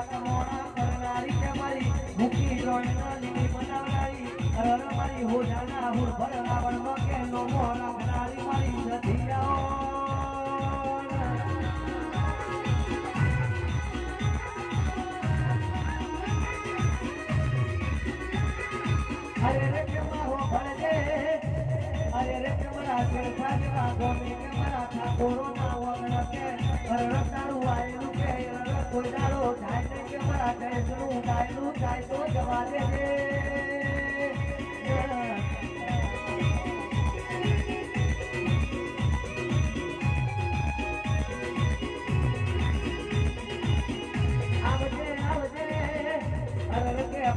કમોણા કરનારી કે મારી મુખી રોણના લીલી બનાવનારી અરર મારી હોજાના હુર ભર રાવણ નો કે નો મોરા બનારી મારી સધિયાઓ અરે રે કે મારો ભરજે અરે રે કે મારા શેરખા જેવા ગોમે કે મારા ઠાકોરો ના વગણ કે અરર તારું આયલું કે અરર કોઈ દાડો થાય ને કે મારા કૈસનું ડાયલું થાય તો જવા દેજે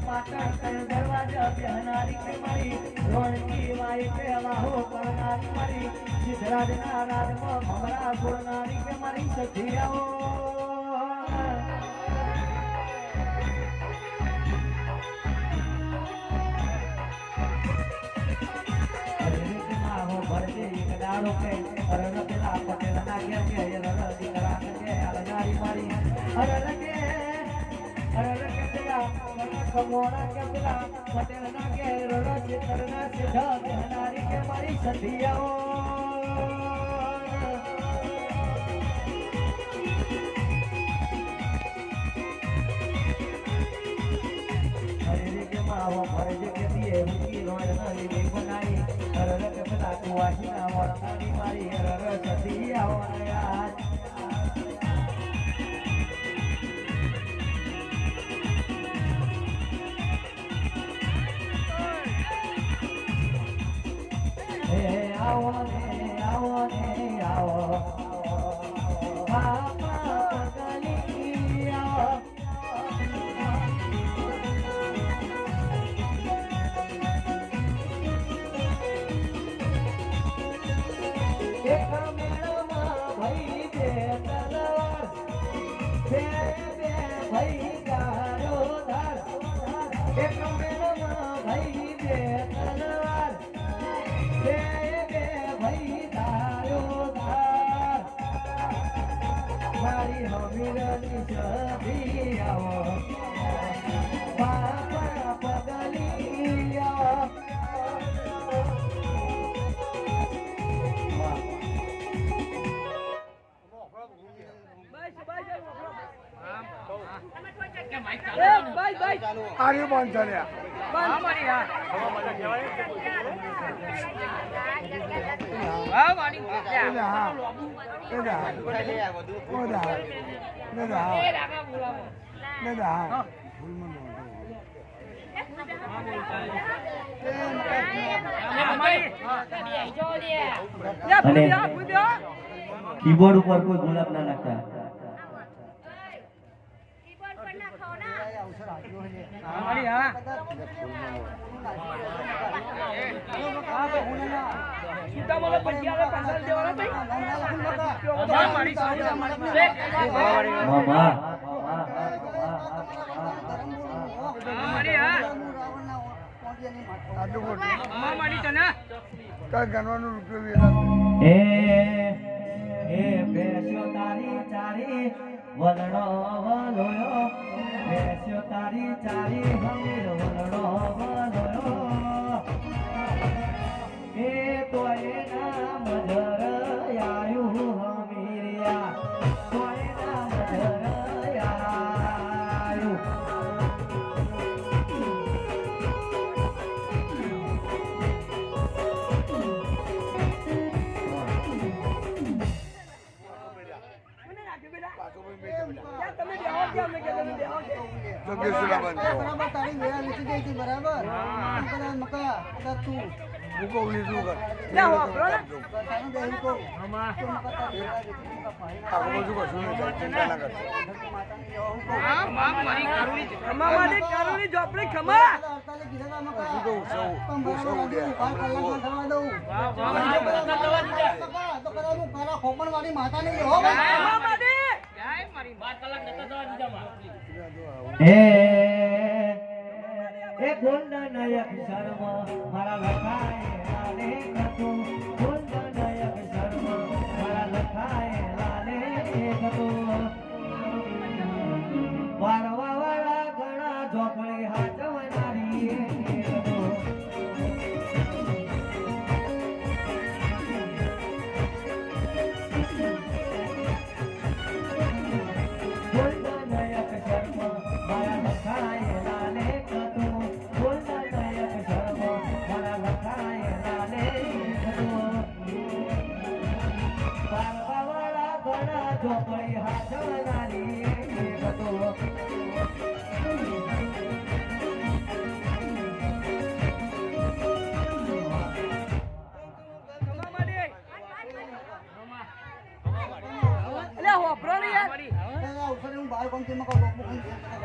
પાટણ દરવાજા બેહનારી કે મારી રોણકી વાઈ કે વાહો કરનારી મારી સિદ્ધરાજના રાજમાં ભમરા છોડનારી કે મારી સખિયાઓ ભરજે એક દાડો કે અરર પેલા પટેલ ના ઘેર કે અરર દીકરા કે અલગારી મારી અરર કે કમોણા કે પેલા પટેલ ના કે રડો ચિત્રના સીધા બેહનારી કે મારી સધિયાઓ હરે કે માવો ભરજે કે દીએ મુકી રોડ નલી ની બનાઈ અરર કે પેલા કુવાસી ના વરનારી મારી અરર સધિયાઓ યાર આવો ને આવો બાપા પગલી આવો એક મેળમાં ભઈ દે તલવાર બે ભઈ ગારો ધાર એક મેળમાં ભઈ દે તલવાર મારી હમીરની સધી આવો બાપા પગલી આવો આર્ય બંધ ચાલ્યા કીબોર્ડ ઉપર કોઈ ગુલાબ ના નાખતા ગણવાનું રૂપિયો બેસ્યો તારી ચારી વલણો વલોયો બેસ્યો તારી ચારી હમીર વલણો વલોયો એ તો એના મધર આયુ હમીરિયા તો એના મધર આયુ એ ગોંડનાયક શર્મ મારા લખાયેલા લેખતું ગોંડનાયક શર્મ મારા લખાયેલા લેખતું વારવાર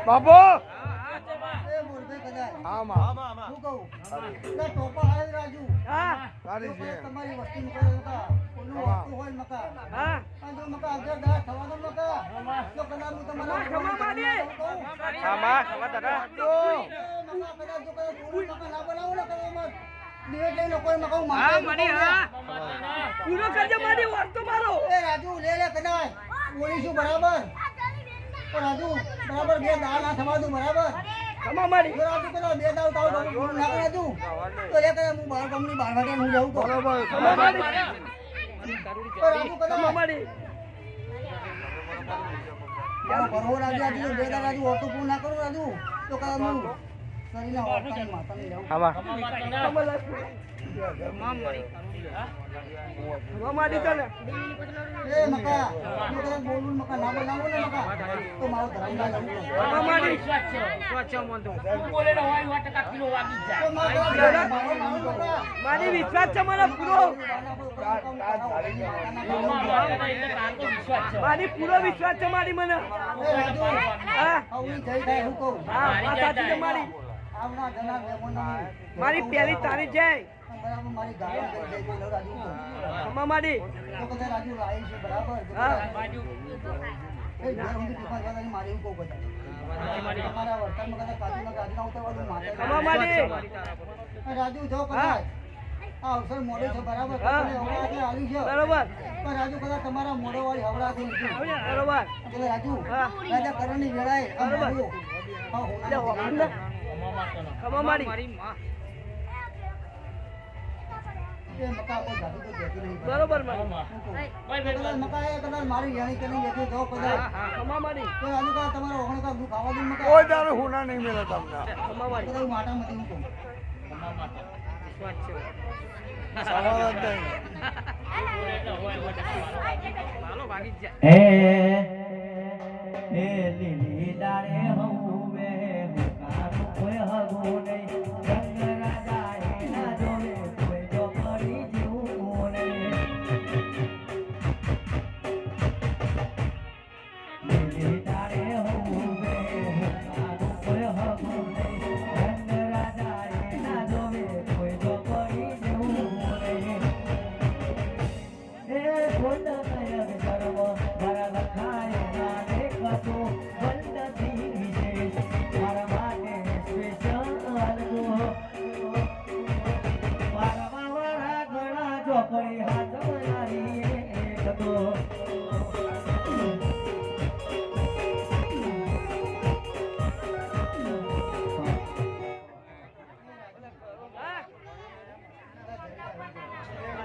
બાપુ એ મોરબી કદાચ હા માં શું કહું એટલે ટોપા હાલે રાજુ સારી છે તમારી વસ્તી નીકળે મકા ઓલું વસ્તુ હોય ને મકા આ જો મકા 11 દાડા થવા દો મકા તો કદાચ હું તમારા ખમા માડી મકા કદાચ જો કદાચ પૂરું મકા ના બનાવો ને કદાચ મત નિવેદ લઈને કોઈ મકા હું હા માડી હા પૂરો કરજે માડી વાત તો મારો એ રાજુ લે કદાચ બોલીશું બરાબર તો રાજુ બરાબર 2 દાડા ના થવા દો બરાબર ખમા માડી જો રાજુ કદાચ 2 દાડા તાવ પૂરું ના રાજુ તો લે કદાચ હું બહાર ગામની બહાર વાટે હું જાઉં તો બરોબર ખમા માડી તો રાજુ કદાચ ખમા માડી બરોબર રાજુ આજુ 2 દાડા રાજુ ઓટો પૂરું ના કરું રાજુ તો કદાચ હું કરીને ઓટો માતાને જાઉં ખમા માડી તને એ મકા હું કદાચ બોલું મકા ના બનાવો ને મકા તો મારો ધર્મ ના લઉં ખમા માડી તો મારો મકા મારી વિશ્વાસ છે મને પૂરો મારી પૂરો વિશ્વાસ છે મારી મને હા આવની જઈ થાય હું કહું હા વાત સાચી છે મારી આવના જના મહેમાન મારી પહેલી તારીખ જાય બરાબર મારી ગાડી કરી જઈ બોલો રાજુ ખમા માડી તો કદાચ રાજુ લાવી છે બરાબર હા એ ઘર ઊંધી ટીપા જવાની મારી હું કહું બધા તમારા વર્તનમાં કદાચ કાચીમાં ગાડીના ઉતરવાનું માથે ખમા માડી રાજુ જો કદાચ આ અવસર મોડે છે બરાબર તમને હવડાથી આવી છે બરોબર પણ રાજુ કદાચ તમારા મોડે વાળી હવડાથી લીધું બરોબર એટલે રાજુ હા. રાજા કરણની વેળાએ આ બરોબર. મોઢું, હા, લે હોનાનું વાપર ને. ખમા માડી એ મકા કોઈ જાદુ તો જતી નહીં બરોબર માડી કદાચ મકા એ કદાચ મારી જાણી કરીને બેઠી જો કદાચ ખમા માડી તો રાજુ કદાચ તમારો ઓગણ કાપ દુઃખ આવવા દઉં મકા કોઈ દારૂ હુના નહીં મળે તમને ખમા માડી કદાચ હું માટામાંથી હું કહું સવાલ જ નહીં એ લીલી ડાળે હઉવે હુકારું કોઈ હગું નહીં રંગ રાજા એના જોવે કોઈ જો પડી જીવું નહીં લીલી ડાળે હઉવે હુકારું કોઈ હગું નહીં રંગ રાજા એના જોવે કોઈ જો પડી જીવું નહીં એ ખોટ નયન ગર્વ મારા લખાય ના દેખતો વંદતી વિશેષ મારા માટે સ્પેશિયલ અલગો મારા વાળા ઘણા ચોપડી હાથ બનાવી એક તો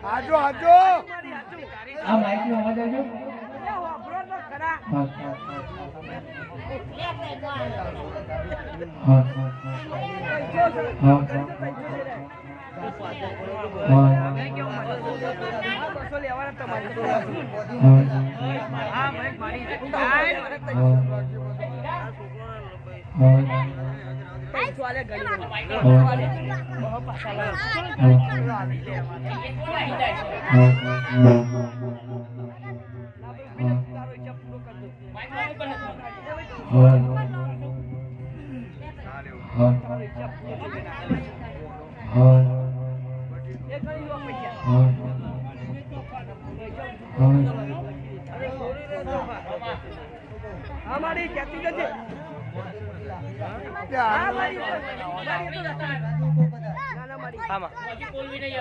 આજો આજો માડી હાચું આ માઇક નો અવાજ આવજો લે વાપરો તો ખરા હા બસો લેવાના તમારે હા ભાઈ મારી પૈસો આલે ઘડી તારો ઈચ્છા પૂરો કરી દો તારો ઈચ્છા પૂરો કરી દે એ ઘણી લો પૈસા હા મારી ક્યાંથી જજે હા મારી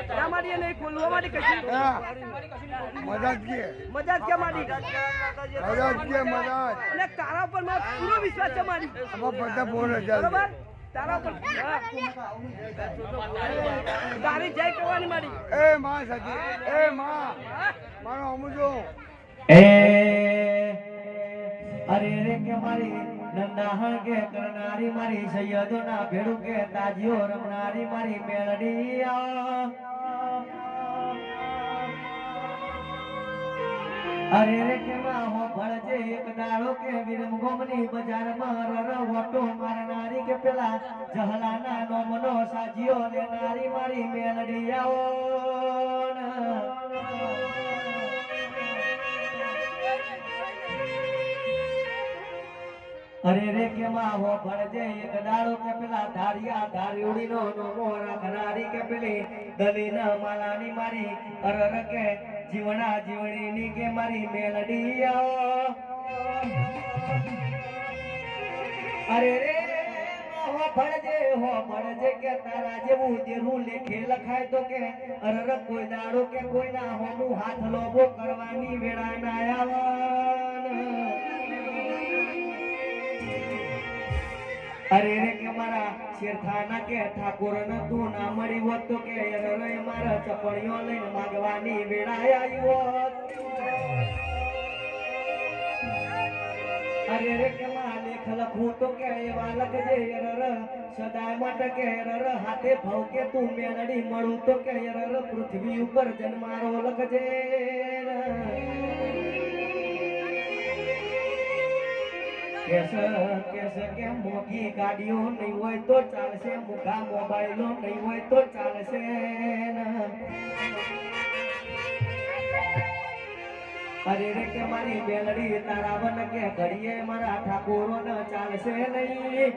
ના મારી નહીં ખોલવા માટે કશું મજા જ કે મજા જ ક્યાં મારી મજા જ કે મજા જ અને તારા ઉપર મારો પૂરો વિશ્વાસ છે મારી આમાં બધા 4000 બરોબર તારા ઉપર હા. તારી જય કરવાની મારી એ માં સાચી એ માં મારો અમુજો એ અરે રે કે મારી નંદા કે કરનારી મારી સૈયદો ના ભેડું કે તાજીઓ રમનારી મારી મેલડી અરે રે કે માં હો ભળજે એક દાડો કે વિરમ ગોમની બજારમાં રર વટો મારનારી કે પેલા જહલાના નોમનો સાજીઓ લેનારી મારી મેલડી આવો અરે રે કે માં હો ભણજે એક દાડો કે પેલા ધારિયા ધારિયોડીનો નોમો રાખનારી કે પેલી દલીના માલાની મારી અરર કે જીવણા જીવણીની કે મારી મેલડી અરે રે હો ભણજે કે તારા જેવું દેરું લેખે લખાય તો કે અરર કોઈ દાડો કે કોઈના હોનું હાથ લોભો કરવાની વેળા ના આવન અરે રે કે મારા શેરથાના કે ઠાકોર ન તું ના મળી હોત તો કે અરે મારા ચપણીઓ લઈને માગવાની વેળા આવી હોત અરે રે કે માં લેખ લખું તો કે એવા લખજે અરર સદાય માટે કે અરર હાથે ભાવ કે તું મેલડી મળું તો કે અરર પૃથ્વી ઉપર જન્મારો લખજે કેસે કે મોઘી ગાડીઓ નહીં હોય તો ચાલશે મોઘા મોબાઈલો નહીં હોય તો ચાલશે અરે રે કે મારી બેલડી તારા વન કે ઘડીએ મારા ઠાકોરો ન ચાલશે નહીં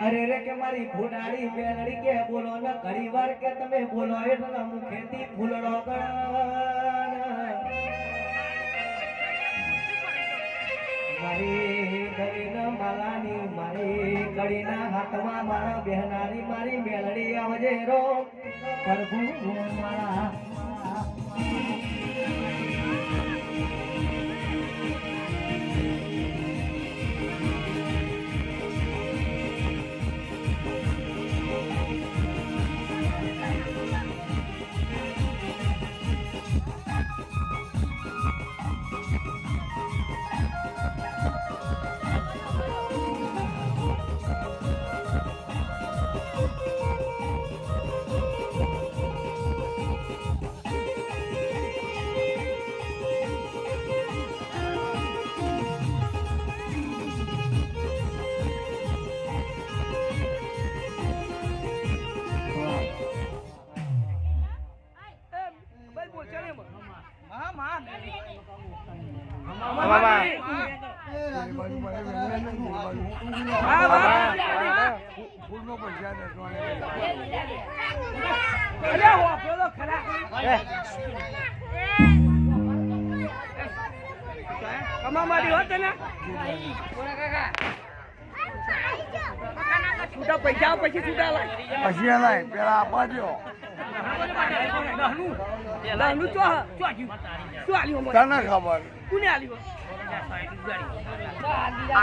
અરે રે કે મારી ફૂડાડી બેલડી કે બોલો ન ઘડી વાર કે તમે બોલો એટલે મુખેથી ફૂલડો ગણ મારી ગળીના માલાની મારી ગળીના હાથમાં મારા બહેનારી મારી મેલડી આવજે રો પ્રભુ મારા ફૂલનો પૈસા પૈસા પછી છૂટા લાય પછી લાય પેલા આપવા દો તને ખબર કોને આલ્યું